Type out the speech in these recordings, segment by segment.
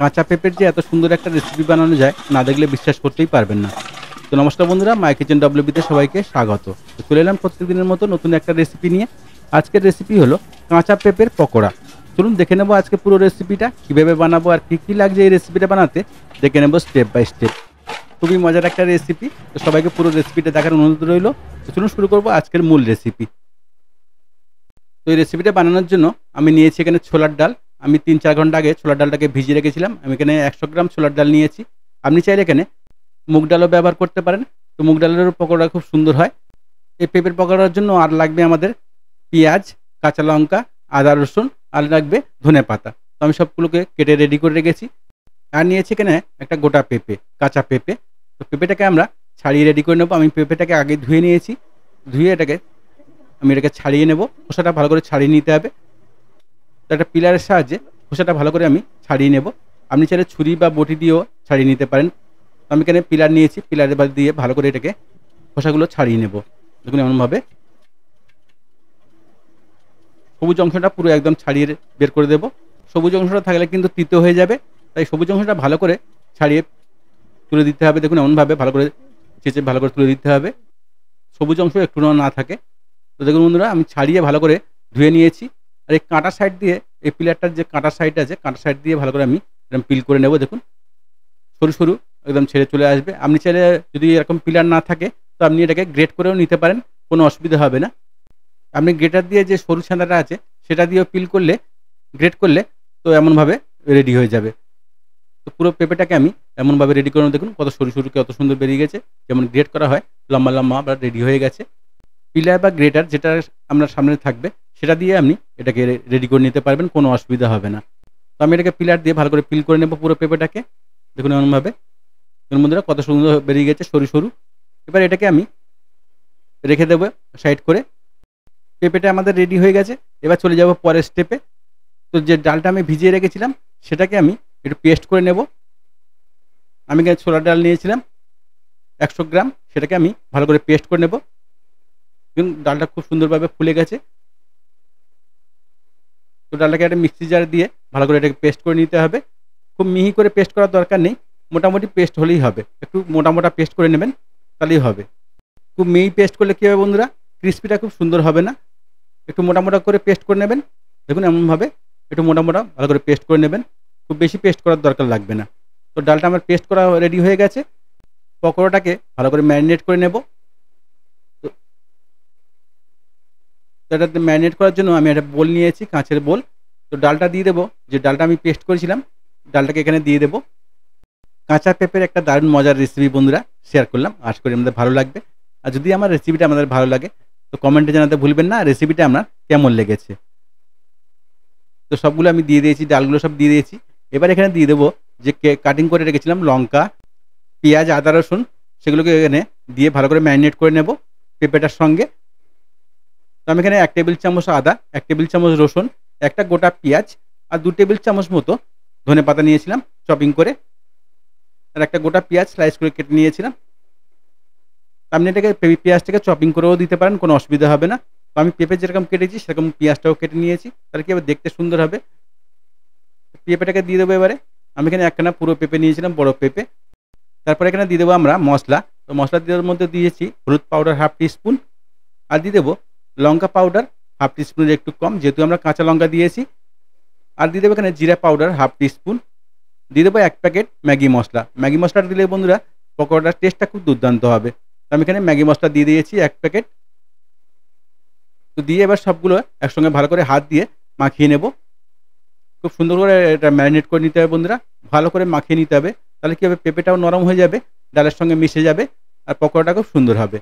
কাঁচা পেঁপের যে এত সুন্দর একটা রেসিপি বানানো যায় না দেখলে বিশ্বাস করতেই পারবেন না। তো নমস্কার বন্ধুরা, মাই কিচেন ডব্লিউবিতে সবাইকে স্বাগত। তো চলে এলাম প্রত্যেকদিনের মতো নতুন একটা রেসিপি নিয়ে। আজকের রেসিপি হলো কাঁচা পেঁপের পকোড়া। চলুন দেখে নেবো আজকে পুরো রেসিপিটা কীভাবে বানাবো আর কী লাগছে এই রেসিপিটা বানাতে, দেখে নেবো স্টেপ বাই স্টেপ। খুবই মজার একটা রেসিপি, তো সবাইকে পুরো রেসিপিটা দেখার অনুরোধ রইল। তো চলুন শুরু করবো আজকের মূল রেসিপি। তো এই রেসিপিটা বানানোর জন্য আমি নিয়েছি এখানে ছোলার ডাল। আমি ৩-৪ ঘন্টা আগে ছোলার ডালটাকে ভিজিয়ে রেখেছিলাম। আমি এখানে ১০০ গ্রাম ছোলার ডাল নিয়েছি। আপনি চাইলে এখানে মুগ ডালও ব্যবহার করতে পারেন। তো মুগ ডালেরও পকোড়া খুব সুন্দর হয়। এই পেঁপের পকোড়ার জন্য আর লাগবে আমাদের পেঁয়াজ, কাঁচা লঙ্কা, আদা রসুন, আর লাগবে ধনেপাতা। তো আমি সবগুলোকে কেটে রেডি করে রেখেছি। আর নিয়েছি এখানে একটা গোটা পেঁপে, কাঁচা পেঁপে। তো পেঁপেটাকে আমরা ছাড়িয়ে রেডি করে নেবো। আমি পেঁপেটাকে আগে ধুয়ে নিয়েছি। ধুয়ে এটাকে ছাড়িয়ে নেব। খোসাটা ভালো করে ছাড়িয়ে নিতে হবে। তো একটা পিলারের সাহায্যে খোসাটা ভালো করে আমি ছাড়িয়ে নেব। আপনি চাইলে ছুরি বা বটি দিয়েও ছাড়িয়ে নিতে পারেন। তো আমি এখানে পিলার নিয়েছি, পিলারের বাদ দিয়ে ভালো করে এটাকে খোসাগুলো ছাড়িয়ে নেব। দেখুন এমনভাবে সবুজ অংশটা পুরো একদম ছাড়িয়ে বের করে দেব। সবুজ অংশটা থাকলে কিন্তু তিতো হয়ে যাবে, তাই সবুজ অংশটা ভালো করে ছাড়িয়ে তুলে দিতে হবে। দেখুন এমনভাবে ভালো করে চেঁচে ভালো করে তুলে দিতে হবে, সবুজ অংশ একটু না থাকে। তো দেখুন বন্ধুরা, আমি ছাড়িয়ে ভালো করে ধুয়ে নিয়েছি। আর এই কাঁটা সাইড দিয়ে, এই পিলারটার যে কাঁটা সাইড আছে, কাঁটা সাইড দিয়ে ভালো করে আমি এরকম পিল করে নেব। দেখুন সরু সরু একদম ছেড়ে চলে আসবে। আপনি চাইলে যদি এরকম পিলার না থাকে তো আপনি এটাকে গ্রেট করেও নিতে পারেন, কোনো অসুবিধা হবে না। আপনি গ্রেটার দিয়ে যে সরু ছাঁদাটা আছে সেটা দিয়েও পিল করলে, গ্রেট করলে তো এমনভাবে রেডি হয়ে যাবে। তো পুরো পেঁপেটাকে আমি এমনভাবে রেডি করে দেখুন কত সরু সরু কত সুন্দর বেরিয়ে গেছে। যেমন গ্রেট করা হয় লম্বা লম্বা আবার রেডি হয়ে গেছে। পিলার বা গ্রেটার যেটা আপনার সামনে থাকবে সেটা দিয়ে আপনি এটাকে রেডি করে নিতে পারবেন, কোনো অসুবিধা হবে না। তো আমি এটাকে পিলার দিয়ে ভালো করে পিল করে নেব পুরো পেঁপেটাকে। দেখুন এমনভাবে বন্ধুরা কত সুন্দর বেরিয়ে গেছে সরু সরু। এবার এটাকে আমি রেখে দেবো সাইড করে। পেঁপেটা আমাদের রেডি হয়ে গেছে। এবার চলে যাব পরের স্টেপে। তো যে ডালটা আমি ভিজিয়ে রেখেছিলাম সেটাকে আমি একটু পেস্ট করে নেব। আমি এখানে ছোলার ডাল নিয়েছিলাম ১০০ গ্রাম, সেটাকে আমি ভালো করে পেস্ট করে নেব। দেখুন ডালটা খুব সুন্দরভাবে ফুলে গেছে। তো ডালটাকে একটা মিক্সি জার দিয়ে ভালো করে এটাকে পেস্ট করে নিতে হবে। খুব মিহি করে পেস্ট করার দরকার নেই, মোটামুটি পেস্ট হলেই হবে। একটু মোটা মোটা পেস্ট করে নেবেন, তাহলেই হবে। খুব মিহি পেস্ট করলে কী হবে বন্ধুরা, ক্রিস্পিটা খুব সুন্দর হবে না। একটু মোটা মোটা করে পেস্ট করে নেবেন। দেখুন এমনভাবে একটু মোটা মোটা ভালো করে পেস্ট করে নেবেন, খুব বেশি পেস্ট করার দরকার লাগবে না। তো ডালটা আমার পেস্ট করা রেডি হয়ে গেছে। পকোড়াটাকে ভালো করে ম্যারিনেট করে নেব। তো এটাতে ম্যারিনেট করার জন্য আমি একটা বোল নিয়েছি, কাঁচের বোল। তো ডালটা দিয়ে দেবো, যে ডালটা আমি পেস্ট করেছিলাম ডালটাকে এখানে দিয়ে দেবো। কাঁচা পেঁপের একটা দারুণ মজার রেসিপি বন্ধুরা শেয়ার করলাম, আশা করি আমাদের ভালো লাগবে। আর যদি আমার রেসিপিটা আমাদের ভালো লাগে তো কমেন্টে জানাতে ভুলবেন না রেসিপিটা আপনার কেমন লেগেছে। তো সবগুলো আমি দিয়ে দিয়েছি, ডালগুলো সব দিয়ে দিয়েছি। এবার এখানে দিয়ে দেবো যে কাটিং করে রেখেছিলাম লঙ্কা, পেঁয়াজ, আদা রসুন, সেগুলোকে এখানে দিয়ে ভালো করে ম্যারিনেট করে নেব পেঁপেটার সঙ্গে। তো আমি এখানে ১ টেবিল চামচ আদা, ১ টেবিল চামচ রসুন, একটা গোটা পেঁয়াজ আর ২ টেবিল চামচ মতো ধনেপাতা নিয়েছিলাম চপিং করে। আর একটা গোটা পেঁয়াজ স্লাইস করে কেটে নিয়েছিলাম। আপনি এটাকে পেঁয়াজটাকে চপিং করেও দিতে পারেন, কোনো অসুবিধা হবে না। তো আমি পেঁপে যেরকম কেটেছি সেরকম পেঁয়াজটাও কেটে নিয়েছি, তাহলে কি হবে দেখতে সুন্দর হবে। পেঁপেটাকে দিয়ে দেবো এবারে। আমি এখানে একখানা পুরো পেঁপে নিয়েছিলাম, বড় পেঁপে। তারপরে এখানে দিয়ে দেবো আমরা মশলা। তো মশলা দেওয়ার মধ্যে দিয়েছি হলুদ পাউডার 1/2 টিস্পুন, আর দিয়ে দেবো লঙ্কা পাউডার 1/2 টিস্পুনের একটু কম, যেহেতু আমরা কাঁচা লঙ্কা দিয়েছি। আর দিয়ে দেবো এখানে জিরা পাউডার 1/2 টিস্পুন। দিয়ে দেবো 1 প্যাকেট ম্যাগি মশলা। ম্যাগি মশলাটা দিলে বন্ধুরা পকোড়াটার টেস্টটা খুব দুর্দান্ত হবে। তো আমি এখানে ম্যাগি মশলা দিয়ে দিয়েছি 1 প্যাকেট। তো দিয়ে এবার সবগুলো একসঙ্গে ভালো করে হাত দিয়ে মাখিয়ে নেব। খুব সুন্দর করে এটা ম্যারিনেট করে নিতে হবে বন্ধুরা, ভালো করে মাখিয়ে নিতে হবে। তাহলে কী হবে, পেঁপেটাও নরম হয়ে যাবে, ডালের সঙ্গে মিশে যাবে, আর পকোড়াটা খুব সুন্দর হবে।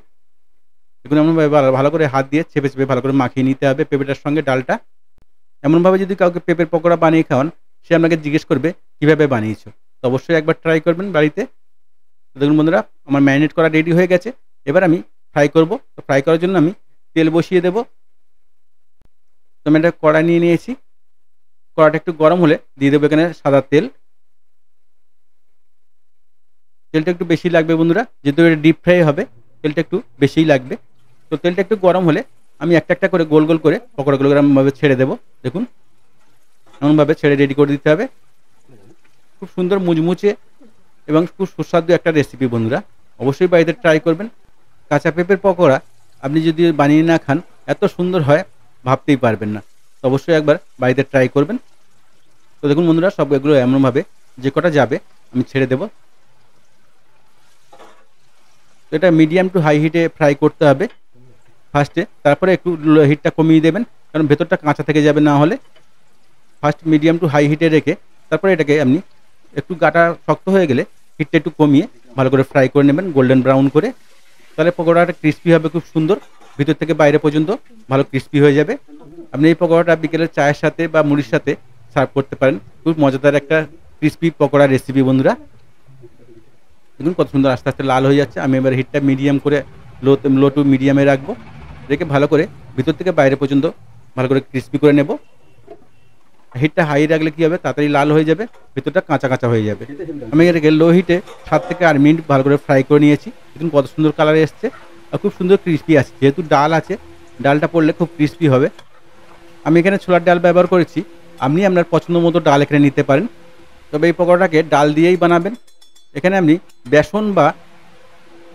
দেখুন এমনভাবে ভালো করে হাত দিয়ে চেপে চেপে ভালো করে মাখিয়ে নিতে হবে পেঁপেটার সঙ্গে ডালটা। এমনভাবে যদি কাউকে পেঁপের পকোড়া বানিয়ে খাওয়ান, সে আপনাকে জিজ্ঞেস করবে কীভাবে বানিয়েছো। তো অবশ্যই একবার ট্রাই করবেন বাড়িতে। দেখুন বন্ধুরা, আমার ম্যারিনেট করা রেডি হয়ে গেছে। এবার আমি ফ্রাই করব। তো ফ্রাই করার জন্য আমি তেল বসিয়ে দেব। তো আমি একটা কড়াই নিয়ে নিয়েছি। কড়াইটা একটু গরম হলে দিয়ে দেবো এখানে সাদা তেল। তেলটা একটু বেশি লাগবে বন্ধুরা, যেহেতু এটা ডিপ ফ্রাই হবে তেলটা একটু বেশিই লাগবে। তো তেলটা একটু গরম হলে আমি একটা একটা করে গোল গোল করে পকোড়াগুলো এরকমভাবে ছেড়ে দেবো। দেখুন এমনভাবে ছেড়ে রেডি করে দিতে হবে। খুব সুন্দর মুচমুচে এবং খুব সুস্বাদু একটা রেসিপি বন্ধুরা, অবশ্যই বাড়িতে ট্রাই করবেন। কাঁচা পেঁপের পকোড়া আপনি যদি বানিয়ে না খান এত সুন্দর হয় ভাবতেই পারবেন না। তো অবশ্যই একবার বাড়িতে ট্রাই করবেন। তো দেখুন বন্ধুরা, সব এগুলো এমনভাবে যে কটা যাবে আমি ছেড়ে দেব। তো এটা মিডিয়াম টু হাই হিটে ফ্রাই করতে হবে ফার্স্টে, তারপরে একটু হিটটা কমিয়ে দেবেন, কারণ ভেতরটা কাঁচা থেকে যাবে না হলে। ফার্স্ট মিডিয়াম টু হাই হিটে রেখে তারপরে এটাকে আপনি একটু গাটা শক্ত হয়ে গেলে হিটটা একটু কমিয়ে ভালো করে ফ্রাই করে নেবেন গোল্ডেন ব্রাউন করে। তাহলে পকোড়াটা ক্রিস্পি হবে খুব সুন্দর, ভিতর থেকে বাইরে পর্যন্ত ভালো ক্রিস্পি হয়ে যাবে। আপনি এই পকোড়াটা বিকেলের চায়ের সাথে বা মুড়ির সাথে সার্ভ করতে পারেন। খুব মজাদার একটা ক্রিস্পি পকোড়া রেসিপি বন্ধুরা। দেখুন কত সুন্দর আস্তে আস্তে লাল হয়ে যাচ্ছে। আমি এবার হিটটা মিডিয়াম করে লো টু মিডিয়ামে রাখবো, রেখে ভালো করে ভিতর থেকে বাইরে পর্যন্ত ভালো করে ক্রিস্পি করে নেব। হিটটা হাই রাখলে কী হবে, তাড়াতাড়ি লাল হয়ে যাবে, ভিতরটা কাঁচা কাঁচা হয়ে যাবে। আমি এটাকে লো হিটে 7 থেকে 8 মিনিট ভালো করে ফ্রাই করে নিয়েছি। দেখুন কত সুন্দর কালারে এসছে আর খুব সুন্দর ক্রিস্পি আছে। যেহেতু ডাল আছে, ডালটা পড়লে খুব ক্রিস্পি হবে। আমি এখানে ছোলার ডাল ব্যবহার করেছি, আপনি আপনার পছন্দ মতো ডাল এখানে নিতে পারেন। তবে এই পকোড়াটাকে ডাল দিয়েই বানাবেন। এখানে আপনি বেসন বা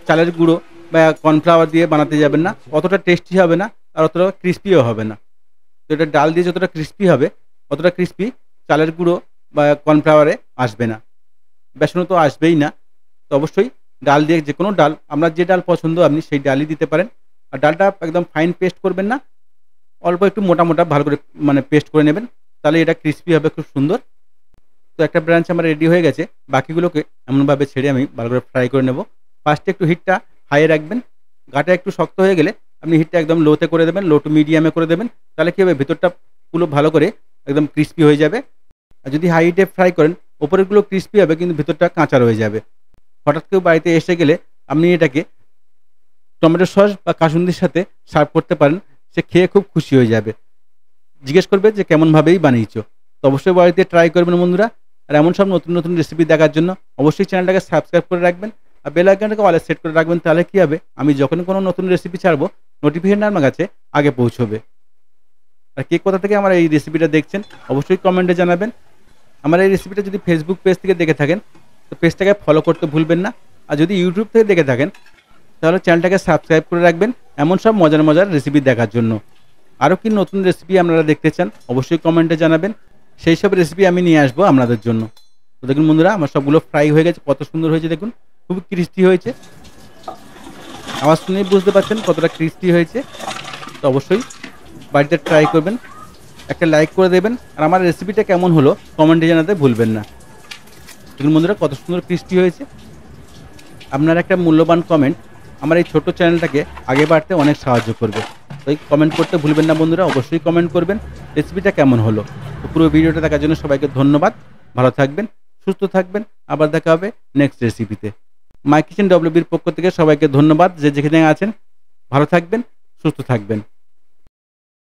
চালের গুঁড়ো বা কর্নফ্লাওয়ার দিয়ে বানাতে যাবেন না, অতটা টেস্টি হবে না আর অতটা ক্রিস্পিও হবে না। তো এটা ডাল দিয়ে যতটা ক্রিস্পি হবে অতটা ক্রিস্পি চালের গুঁড়ো বা কর্নফ্লাওয়ারে আসবে না, বেসনও তো আসবেই না। তো অবশ্যই ডাল দিয়ে, যে কোনো ডাল, আপনার যে ডাল পছন্দ আপনি সেই ডালই দিতে পারেন। আর ডালটা একদম ফাইন পেস্ট করবেন না, অল্প একটু মোটা মোটা ভালো করে পেস্ট করে নেবেন, তাহলে এটা ক্রিস্পি হবে খুব সুন্দর। তো একটা ব্রাঞ্চ আমার রেডি হয়ে গেছে, বাকিগুলোকে এমনভাবে ছেড়ে আমি ভালো করে ফ্রাই করে নেব। ফার্স্টে একটু হিটটা হাই রাখবেন, গাটা একটু শক্ত হয়ে গেলে আপনি হিটটা একদম লোতে করে দেবেন, লো টু মিডিয়ামে করে দেবেন। তাহলে কী হবে, ভিতরটা পুরো ভালো করে একদম ক্রিস্পি হয়ে যাবে। আর যদি হাই হিটে ফ্রাই করেন ওপরেরগুলো ক্রিস্পি হবে কিন্তু ভিতরটা কাঁচা রয়ে যাবে। হঠাৎ কেউ বাড়িতে এসে গেলে আপনি এটাকে টমেটো সস বা কাসুন্দির সাথে সার্ভ করতে পারেন, সে খেয়ে খুব খুশি হয়ে যাবে, জিজ্ঞেস করবে যে কেমনভাবেই বানিয়েছো। তো অবশ্যই বাড়িতে ট্রাই করবেন বন্ধুরা। আর এমন সব নতুন নতুন রেসিপি দেখার জন্য অবশ্যই চ্যানেলটাকে সাবস্ক্রাইব করে রাখবেন আর বেল আইকনটাকে অলে সেট করে রাখবেন। তাহলে কী হবে, আমি যখন কোনো নতুন রেসিপি ছাড়বো নোটিফিকেশন আমার কাছে আগে পৌঁছবে। আর কে কোথা থেকে আমার এই রেসিপিটা দেখছেন অবশ্যই কমেন্টে জানাবেন। আমার এই রেসিপিটা যদি ফেসবুক পেজ থেকে দেখে থাকেন তো পেজটাকে ফলো করতে ভুলবেন না। আর যদি ইউটিউব থেকে দেখে থাকেন তাহলে চ্যানেলটাকে সাবস্ক্রাইব করে রাখবেন এমন সব মজার মজার রেসিপি দেখার জন্য। আরও কি নতুন রেসিপি আপনারা দেখতে চান অবশ্যই কমেন্টে জানাবেন, সেই সব রেসিপি আমি নিয়ে আসবো আপনাদের জন্য। তো দেখুন বন্ধুরা, আমার সবগুলো ফ্রাই হয়ে গেছে, কত সুন্দর হয়েছে দেখুন, খুব ক্রিস্পি হয়েছে। আওয়াজ শুনেই বুঝতে পারছেন কতটা ক্রিস্পি হয়েছে। তো অবশ্যই বাড়িতে ট্রাই করবেন, একটা লাইক করে দেবেন আর আমার রেসিপিটা কেমন হলো কমেন্টে জানাতে ভুলবেন না। দেখুন বন্ধুরা কত সুন্দর ক্রিস্পি হয়েছে। আপনার একটা মূল্যবান কমেন্ট আমার এই ছোট্ট চ্যানেলটাকে আগে বাড়তে অনেক সাহায্য করবে। তো কমেন্ট করতে ভুলবেন না বন্ধুরা, অবশ্যই কমেন্ট করবেন রেসিপিটা কেমন হলো। তো পুরো ভিডিওটা দেখার জন্য সবাইকে ধন্যবাদ। ভালো থাকবেন, সুস্থ থাকবেন, আবার দেখা হবে নেক্সট রেসিপিতে। মাই কিচেন ডব্লিউবির পক্ষ থেকে সবাইকে ধন্যবাদ, যে যেখানে আছেন ভালো থাকবেন, সুস্থ থাকবেন।